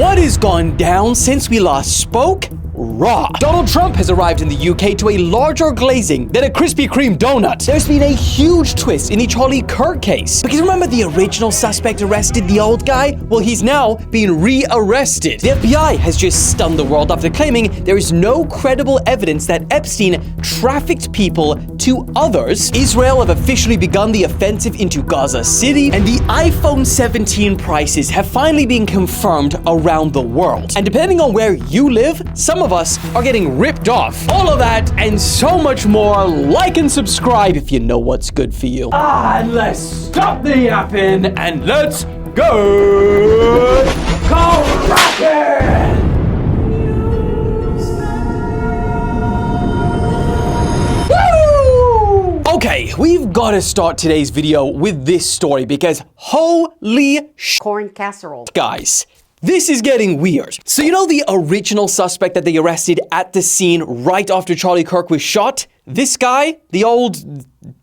What has gone down since we last spoke? Raw. Donald Trump has arrived in the UK to a larger glazing than a Krispy Kreme donut. There's been a huge twist in the Charlie Kirk case. Because remember the original suspect arrested the old guy? Well, he's now being re-arrested. The FBI has just stunned the world after claiming there is no credible evidence that Epstein trafficked people to others. Israel have officially begun the offensive into Gaza City, and the iPhone 17 prices have finally been confirmed around the world. And depending on where you live, some of us are getting ripped off. All of that and so much more. Like and subscribe if you know what's good for you. And let's stop the yapping and let's go cracking! Okay, we've got to start today's video with this story because holy corn casserole. Guys, this is getting weird. So you know the original suspect that they arrested at the scene right after Charlie Kirk was shot? This guy? The old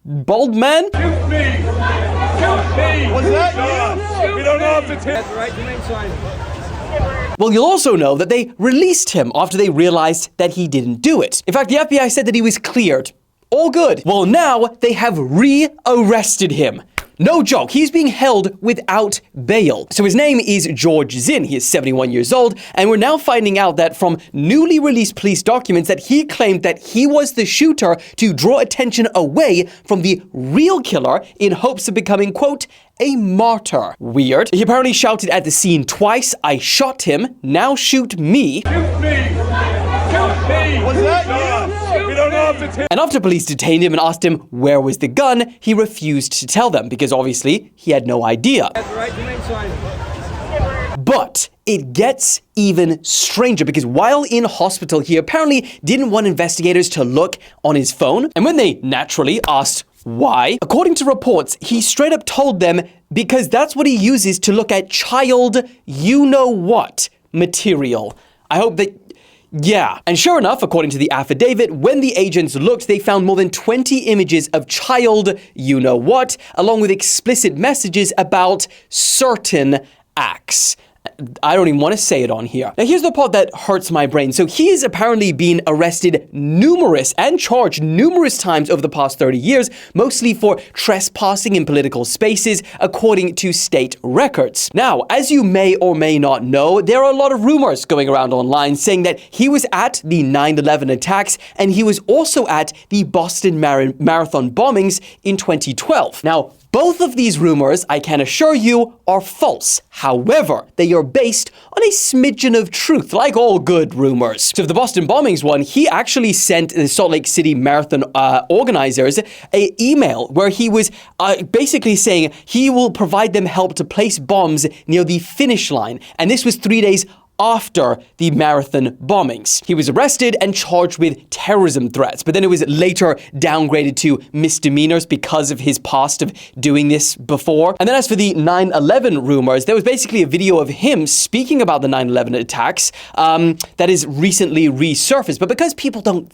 bald man? Shoot me! Shoot me! Was that you? We don't know if it's him. That's right, you may sign. Well, you'll also know that they released him after they realized that he didn't do it. In fact, the FBI said that he was cleared. All good. Well, now they have re-arrested him. No joke, he's being held without bail. So his name is Zinn. He is 71 years old, and we're now finding out that from newly released police documents that he claimed that he was the shooter to draw attention away from the real killer in hopes of becoming, quote, a martyr. Weird. He apparently shouted at the scene twice, "I shot him, now shoot me." Shoot me! Shoot me! Was that you? We don't know if it's him. And after police detained him and asked him where was the gun, he refused to tell them because obviously he had no idea. That's right, you may sign. But it gets even stranger because while in hospital, he apparently didn't want investigators to look on his phone. And when they naturally asked why, according to reports, he straight up told them because that's what he uses to look at child you-know-what material. I hope that... Yeah. And sure enough, according to the affidavit, when the agents looked, they found more than 20 images of child you-know-what, along with explicit messages about certain acts. I don't even want to say it on here. Now, here's the part that hurts my brain. So he has apparently been arrested numerous and charged numerous times over the past 30 years, mostly for trespassing in political spaces, according to state records. Now, as you may or may not know, there are a lot of rumors going around online saying that he was at the 9/11 attacks and he was also at the Boston Marathon bombings in 2012. Now, both of these rumors, I can assure you, are false. However, they are based on a smidgen of truth, like all good rumors. So for the Boston bombings one, he actually sent the Salt Lake City Marathon organizers an email where he was basically saying he will provide them help to place bombs near the finish line. And this was 3 days after the marathon bombings. He was arrested and charged with terrorism threats, but then it was later downgraded to misdemeanors because of his past of doing this before. And then as for the 9/11 rumors, there was basically a video of him speaking about the 9/11 attacks that is recently resurfaced. But because people don't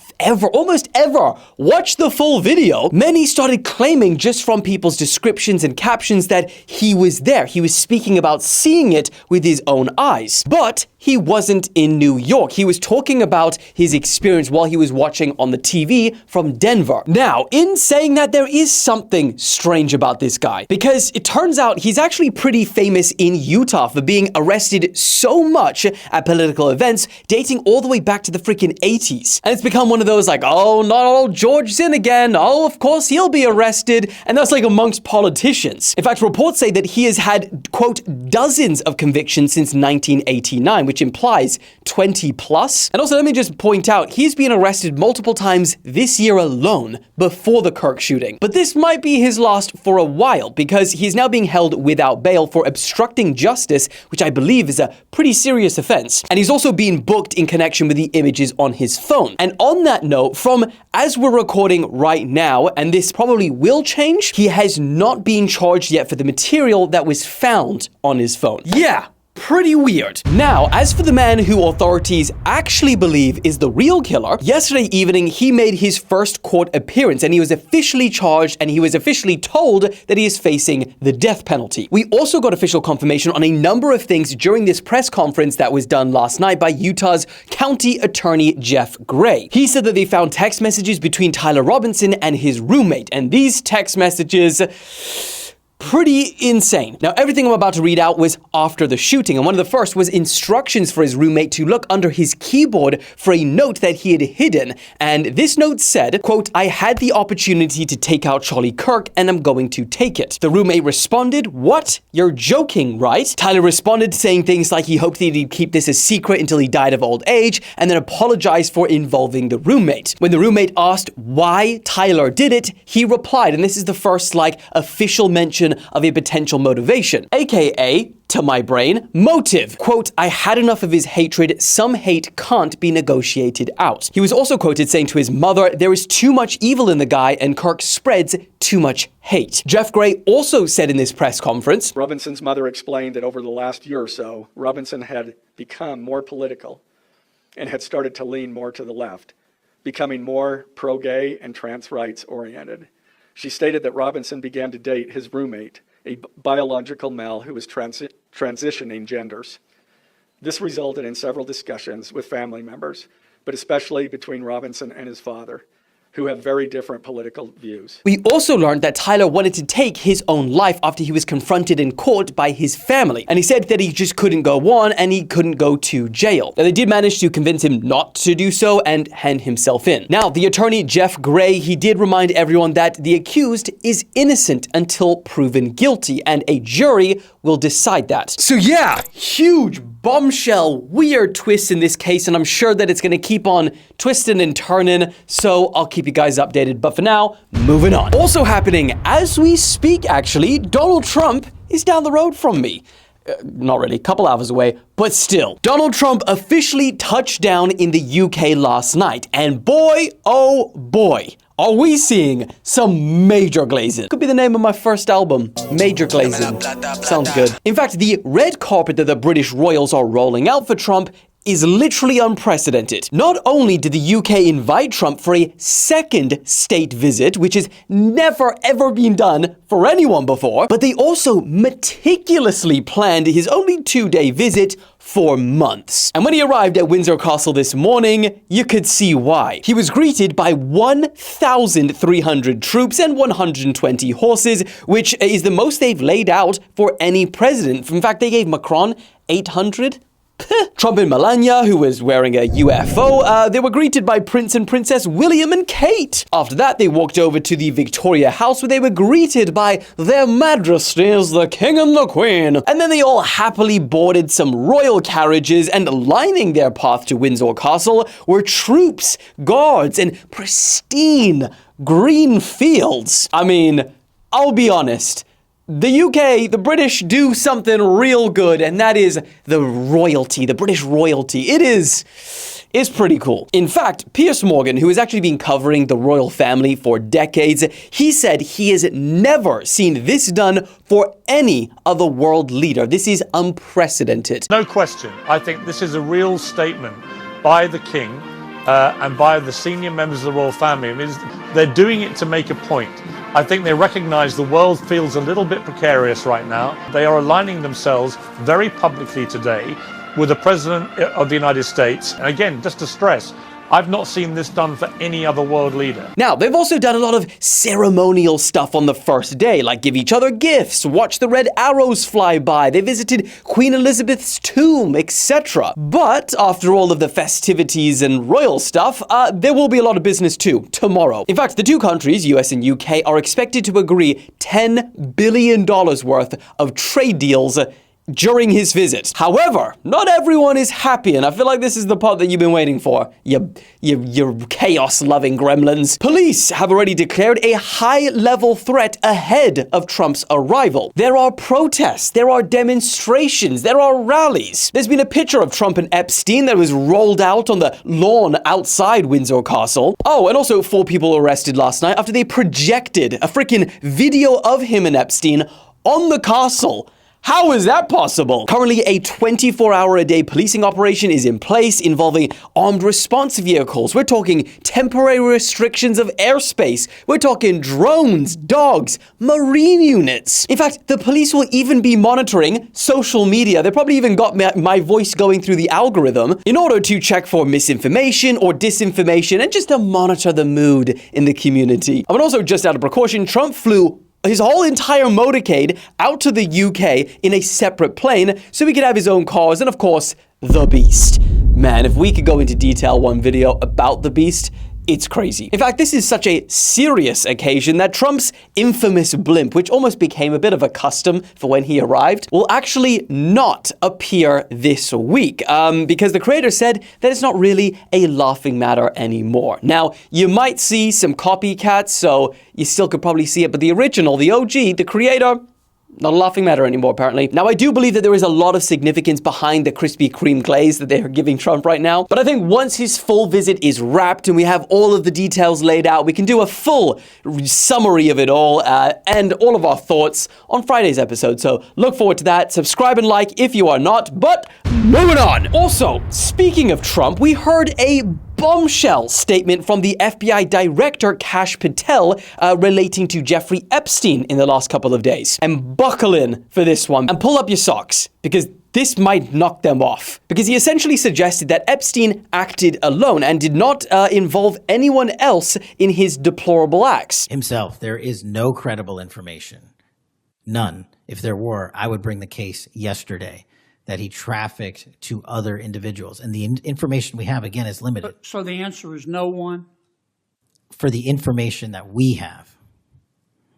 almost ever watch the full video, many started claiming just from people's descriptions and captions that he was there. He was speaking about seeing it with his own eyes. But he wasn't in New York. He was talking about his experience while he was watching on the TV from Denver. Now, in saying that, there is something strange about this guy because it turns out he's actually pretty famous in Utah for being arrested so much at political events dating all the way back to the freaking 80s. And it's become one of those like, oh, not old George Zinn again. Oh, of course he'll be arrested. And that's like amongst politicians. In fact, reports say that he has had, quote, dozens of convictions since 1989, which implies 20 plus. And also, let me just point out, he's been arrested multiple times this year alone before the Kirk shooting. But this might be his last for a while because he's now being held without bail for obstructing justice, which I believe is a pretty serious offense. And he's also being booked in connection with the images on his phone. And on that note, from as we're recording right now, and this probably will change, he has not been charged yet for the material that was found on his phone. Yeah. Pretty weird. Now, as for the man who authorities actually believe is the real killer, yesterday evening he made his first court appearance and he was officially charged and he was officially told that he is facing the death penalty. We also got official confirmation on a number of things during this press conference that was done last night by Utah's County Attorney Jeff Gray. He said that they found text messages between Tyler Robinson and his roommate, and these text messages pretty insane. Now, everything I'm about to read out was after the shooting, and one of the first was instructions for his roommate to look under his keyboard for a note that he had hidden. And this note said, quote, "I had the opportunity to take out Charlie Kirk and I'm going to take it." The roommate responded, "What? You're joking, right?" Tyler responded saying things like he hoped that he'd keep this a secret until he died of old age, and then apologized for involving the roommate. When the roommate asked why Tyler did it, he replied, and this is the first official mention of a potential motivation, aka, to my brain, motive. Quote, "I had enough of his hatred. Some hate can't be negotiated out." He was also quoted saying to his mother, "There is too much evil in the guy and Kirk spreads too much hate." Jeff Gray also said in this press conference, Robinson's mother explained that over the last year or so, Robinson had become more political and had started to lean more to the left, becoming more pro-gay and trans rights oriented. She stated that Robinson began to date his roommate, a biological male who was transitioning genders. This resulted in several discussions with family members, but especially between Robinson and his father, who have very different political views. We also learned that Tyler wanted to take his own life after he was confronted in court by his family. And he said that he just couldn't go on and he couldn't go to jail. Now, they did manage to convince him not to do so and hand himself in. Now, the attorney Jeff Gray, he did remind everyone that the accused is innocent until proven guilty, and a jury will decide that. So yeah, huge bombshell, weird twist in this case, and I'm sure that it's going to keep on twisting and turning, so I'll keep you guys updated. But for now, moving on. Also happening as we speak, actually, Donald Trump is down the road from me. Not really, a couple hours away, but still. Donald Trump officially touched down in the UK last night, and boy, oh boy, are we seeing some major glazing. Could be the name of my first album, Major Glazing. Sounds good. In fact, the red carpet that the British royals are rolling out for Trump is literally unprecedented. Not only did the UK invite Trump for a second state visit, which has never ever been done for anyone before, but they also meticulously planned his only 2-day visit for months. And when he arrived at Windsor Castle this morning, you could see why. He was greeted by 1,300 troops and 120 horses, which is the most they've laid out for any president. In fact, they gave Macron 800. Trump and Melania, who was wearing a UFO, they were greeted by Prince and Princess William and Kate. After that, they walked over to the Victoria House, where they were greeted by their majesties, the King and the Queen. And then they all happily boarded some royal carriages, and lining their path to Windsor Castle were troops, guards, and pristine green fields. I mean, I'll be honest. The UK, the British do something real good, and that is the royalty, the British royalty. It's pretty cool. In fact, Piers Morgan, who has actually been covering the royal family for decades, he said he has never seen this done for any other world leader. This is unprecedented. No question. I think this is a real statement by the King and by the senior members of the royal family. I mean, they're doing it to make a point. I think they recognize the world feels a little bit precarious right now. They are aligning themselves very publicly today with the President of the United States. And again, just to stress, I've not seen this done for any other world leader. Now, they've also done a lot of ceremonial stuff on the first day, like give each other gifts, watch the red arrows fly by, they visited Queen Elizabeth's tomb, etc. But after all of the festivities and royal stuff, there will be a lot of business too, tomorrow. In fact, the two countries, US and UK, are expected to agree $10 billion worth of trade deals during his visit. However, not everyone is happy, and I feel like this is the part that you've been waiting for, you chaos-loving gremlins. Police have already declared a high-level threat ahead of Trump's arrival. There are protests, there are demonstrations, there are rallies. There's been a picture of Trump and Epstein that was rolled out on the lawn outside Windsor Castle. Oh, and also 4 people arrested last night after they projected a freaking video of him and Epstein on the castle. How is that possible? Currently, a 24-hour-a-day policing operation is in place involving armed response vehicles. We're talking temporary restrictions of airspace. We're talking drones, dogs, marine units. In fact, the police will even be monitoring social media. They probably even got my voice going through the algorithm in order to check for misinformation or disinformation and just to monitor the mood in the community. And also, just out of precaution, Trump flew his whole entire motorcade out to the UK in a separate plane so he could have his own cars and, of course, the Beast. Man, if we could go into detail one video about the Beast, it's crazy. In fact, this is such a serious occasion that Trump's infamous blimp, which almost became a bit of a custom for when he arrived, will actually not appear this week because the creator said that it's not really a laughing matter anymore. Now, you might see some copycats, so you still could probably see it, but the original, the OG, the creator, not a laughing matter anymore, apparently. Now, I do believe that there is a lot of significance behind the Krispy Kreme glaze that they are giving Trump right now. But I think once his full visit is wrapped and we have all of the details laid out, we can do a full summary of it all and all of our thoughts on Friday's episode. So look forward to that. Subscribe and like if you are not. But moving on. Also, speaking of Trump, we heard a bombshell statement from the FBI director Kash Patel relating to Jeffrey Epstein in the last couple of days. And buckle in for this one and pull up your socks because this might knock them off. Because he essentially suggested that Epstein acted alone and did not involve anyone else in his deplorable acts. Himself, there is no credible information. None. If there were, I would bring the case yesterday that he trafficked to other individuals. And the information we have, again, is limited. So the answer is no one? For the information that we have.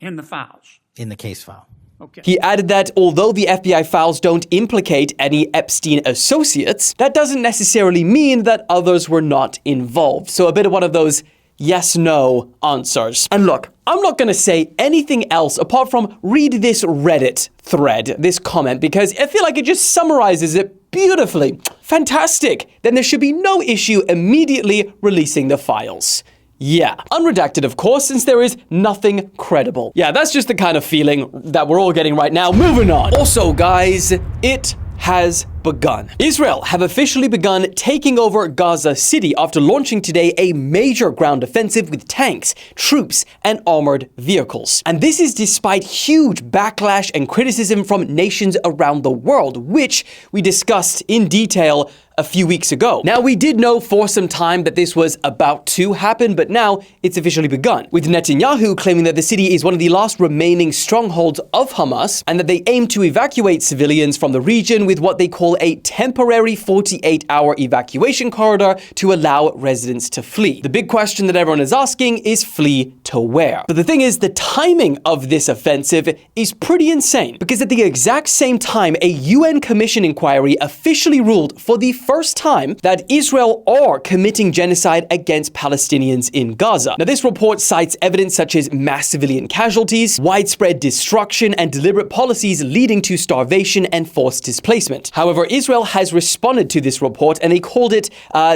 In the files? In the case file. Okay. He added that although the FBI files don't implicate any Epstein associates, that doesn't necessarily mean that others were not involved. So a bit of one of those yes-no answers. And look, I'm not going to say anything else apart from read this Reddit thread, this comment, because I feel like it just summarizes it beautifully. Fantastic. Then there should be no issue immediately releasing the files. Yeah. Unredacted, of course, since there is nothing credible. Yeah, that's just the kind of feeling that we're all getting right now. Moving on. Also, guys, it has begun. Israel have officially begun taking over Gaza City after launching today a major ground offensive with tanks, troops, and armored vehicles. And this is despite huge backlash and criticism from nations around the world, which we discussed in detail a few weeks ago. Now, we did know for some time that this was about to happen, but now it's officially begun, with Netanyahu claiming that the city is one of the last remaining strongholds of Hamas and that they aim to evacuate civilians from the region with what they call a temporary 48-hour evacuation corridor to allow residents to flee. The big question that everyone is asking is flee to where? But the thing is, the timing of this offensive is pretty insane, because at the exact same time, a UN Commission inquiry officially ruled for the first time that Israel are committing genocide against Palestinians in Gaza. Now, this report cites evidence such as mass civilian casualties, widespread destruction, and deliberate policies leading to starvation and forced displacement. However, Israel has responded to this report and they called it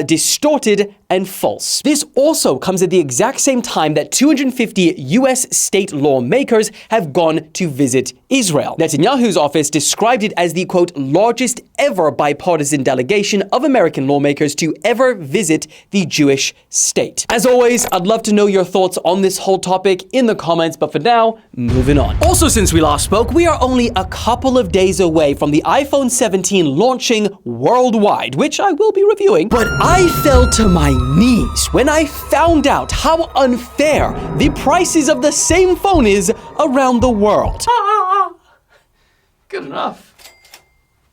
distorted and false. This also comes at the exact same time that 250 US state lawmakers have gone to visit Israel. Netanyahu's office described it as the, quote, largest ever bipartisan delegation of American lawmakers to ever visit the Jewish state. As always, I'd love to know your thoughts on this whole topic in the comments, but for now, moving on. Also, since we last spoke, we are only a couple of days away from the iPhone 17 launching worldwide, which I will be reviewing, but I fell to my knees when I found out how unfair the prices of the same phone is around the world. Good enough.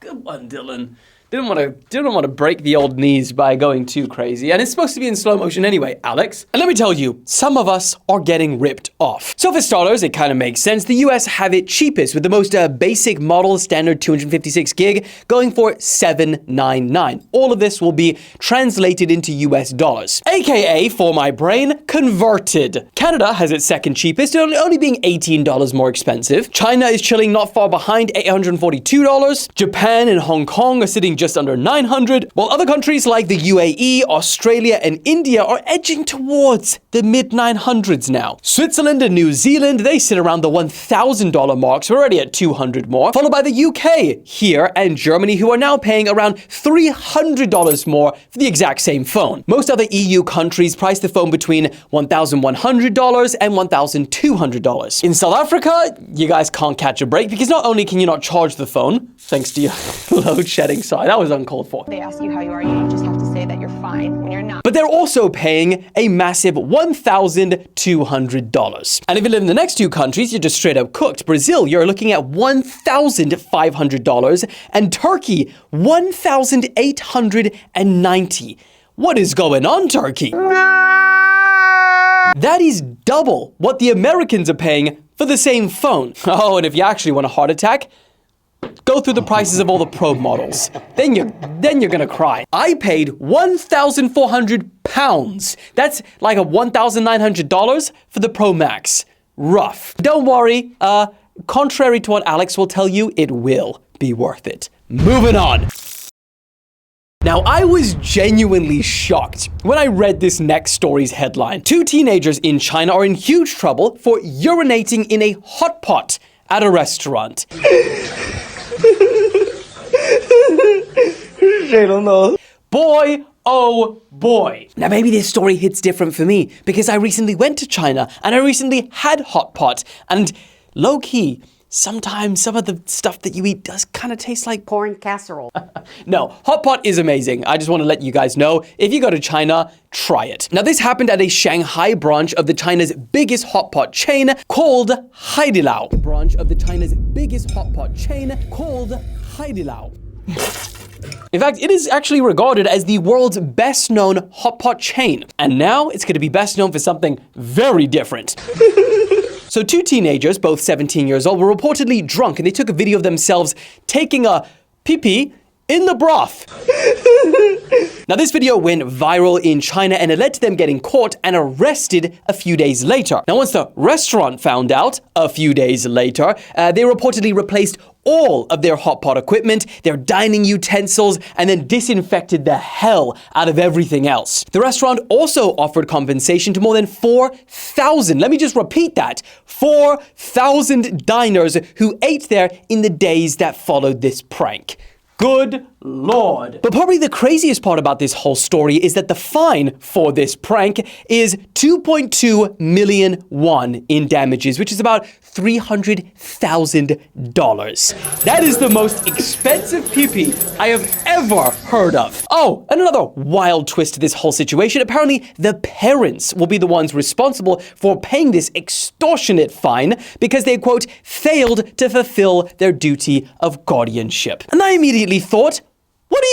Good one, Dylan. Didn't want to break the old knees by going too crazy. And it's supposed to be in slow motion anyway, Alex. And let me tell you, some of us are getting ripped off. So for starters, it kind of makes sense. The US have it cheapest with the most basic model, standard 256 gig, going for $799. All of this will be translated into US dollars, aka, for my brain, converted. Canada has its second cheapest, only being $18 more expensive. China is chilling not far behind, $842. Japan and Hong Kong are sitting just under 900, while other countries like the UAE, Australia, and India are edging towards the mid-900s now. Switzerland and New Zealand, they sit around the $1,000 marks, we're already at 200 more, followed by the UK here and Germany, who are now paying around $300 more for the exact same phone. Most other EU countries price the phone between $1,100 and $1,200. In South Africa, you guys can't catch a break because not only can you not charge the phone, thanks to your load shedding, sorry, that was uncalled for. They ask you how you are, you just have to say that you're fine when you're not. But they're also paying a massive $1,200. And if you live in the next two countries, you're just straight up cooked. Brazil, you're looking at $1,500, and Turkey, $1,890. What is going on, Turkey? That is double what the Americans are paying for the same phone. Oh, and if you actually want a heart attack, go through the prices of all the Pro models. Then you're gonna cry. I paid £1,400. That's like a $1,900 for the Pro Max. Rough. Don't worry, contrary to what Alex will tell you, it will be worth it. Moving on. Now, I was genuinely shocked when I read this next story's headline. 2 teenagers in China are in huge trouble for urinating in a hot pot at a restaurant. Boy, oh boy. Now maybe this story hits different for me because I recently went to China and I recently had hot pot, and low-key, sometimes some of the stuff that you eat does kind of taste like corn casserole. No, hot pot is amazing. I just want to let you guys know, if you go to China, try it. Now, this happened at a Shanghai branch of the China's biggest hot pot chain called Haidilao. Branch of the China's biggest hot pot chain called Haidilao. In fact, it is actually regarded as the world's best-known hot pot chain. And now it's going to be best known for something very different. So 2 teenagers, both 17 years old, were reportedly drunk, and they took a video of themselves taking a pee-pee in the broth. Now, this video went viral in China, and it led to them getting caught and arrested a few days later. Now, once the restaurant found out a few days later, they reportedly replaced all of their hot pot equipment, their dining utensils, and then disinfected the hell out of everything else. The restaurant also offered compensation to more than 4,000, let me just repeat that, 4,000 diners who ate there in the days that followed this prank. Good Lord. But probably the craziest part about this whole story is that the fine for this prank is 2.2 million won in damages, which is about $300,000. That is the most expensive pee-pee I have ever heard of. Oh, and another wild twist to this whole situation. Apparently, the parents will be the ones responsible for paying this extortionate fine because they, quote, failed to fulfill their duty of guardianship. And I immediately thought, what do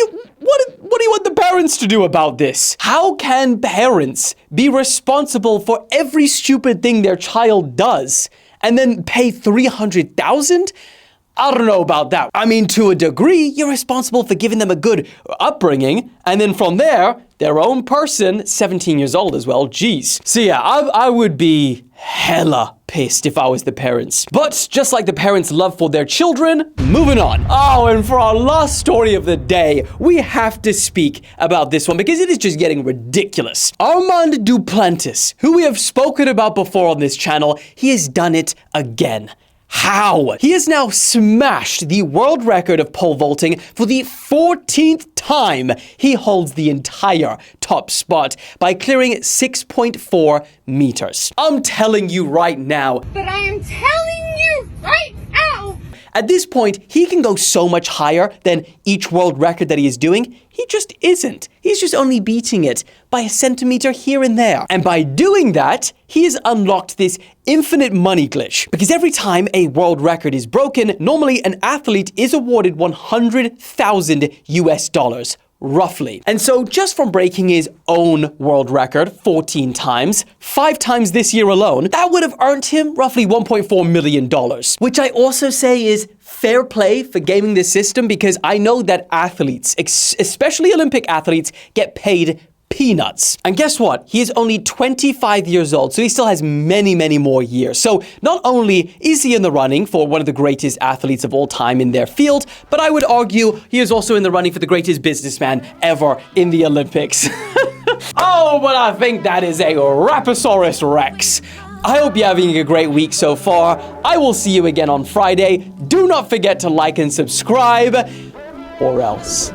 you want the parents to do about this? How can parents be responsible for every stupid thing their child does and then pay $300,000? I don't know about that. I mean, to a degree, you're responsible for giving them a good upbringing, and then from there, their own person, 17 years old as well, geez. So yeah, I would be hella pissed if I was the parents. But just like the parents' love for their children, moving on. Oh, and for our last story of the day, we have to speak about this one because it is just getting ridiculous. Armand Duplantis, who we have spoken about before on this channel, he has done it again. How? He has now smashed the world record of pole vaulting for the 14th time. He holds the entire top spot by clearing 6.4 meters. I'm telling you right now. But I am telling you right now. At this point, he can go so much higher than each world record that he is doing. He just isn't. He's just only beating it by a centimeter here and there. And by doing that, he has unlocked this infinite money glitch. Because every time a world record is broken, normally an athlete is awarded 100,000 US dollars. Roughly. And so just from breaking his own world record 14 times, 5 times this year alone, that would have earned him roughly $1.4 million, which I also say is fair play for gaming this system because I know that athletes, especially Olympic athletes, get paid peanuts. And guess what? He is only 25 years old, so he still has many, many more years. So not only is he in the running for one of the greatest athletes of all time in their field, but I would argue he is also in the running for the greatest businessman ever in the Olympics. Oh, but I think that is a Raposaurus Rex. I hope you're having a great week so far. I will see you again on Friday. Do not forget to like and subscribe, or else.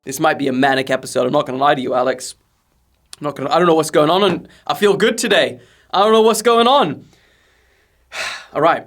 This might be a manic episode. I'm not gonna lie to you, Alex. I don't know what's going on, and I feel good today. I don't know what's going on. All right.